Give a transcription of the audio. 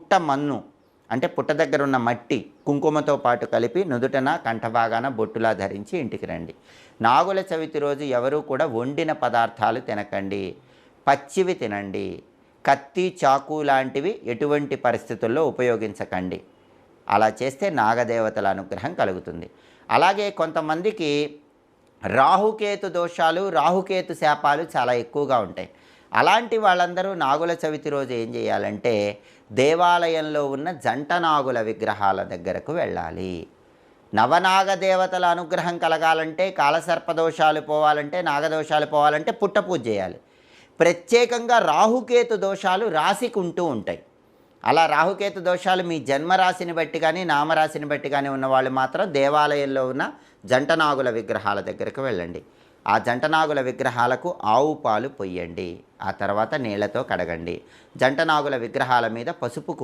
పుట్ట మన్ను అంటే పుట్ట దగ్గర ఉన్న మట్టి కుంకుమతో పాటు కలిపి నుదుటన కంఠభాగాన బొట్టులా ధరించి ఇంటికి రండి. నాగుల చవితి రోజు ఎవరూ కూడా వండిన పదార్థాలు తినకండి, పచ్చివి తినండి. కత్తి చాకు లాంటివి ఎటువంటి పరిస్థితుల్లో ఉపయోగించకండి. అలా చేస్తే నాగదేవతల అనుగ్రహం కలుగుతుంది. అలాగే కొంతమందికి రాహుకేతు దోషాలు, రాహుకేతు శాపాలు చాలా ఎక్కువగా ఉంటాయి. అలాంటి వాళ్ళందరూ నాగుల చవితి రోజు ఏం చేయాలంటే దేవాలయంలో ఉన్న జంట నాగుల విగ్రహాల దగ్గరకు వెళ్ళాలి. నవనాగ దేవతల అనుగ్రహం కలగాలంటే, కాలసర్పదోషాలు పోవాలంటే, నాగదోషాలు పోవాలంటే పుట్టపూజ చేయాలి. ప్రత్యేకంగా రాహుకేతు దోషాలు రాశికి ఉంటూ ఉంటాయి. అలా రాహుకేతు దోషాలు మీ జన్మరాశిని బట్టి కానీ నామరాశిని బట్టి కానీ ఉన్నవాళ్ళు మాత్రం దేవాలయంలో ఉన్న జంటనాగుల విగ్రహాల దగ్గరకు వెళ్ళండి. ఆ జంటనాగుల విగ్రహాలకు ఆవు పాలు పొయ్యండి. ఆ తర్వాత నీళ్లతో కడగండి. జంటనాగుల విగ్రహాల మీద పసుపు కుంకుమ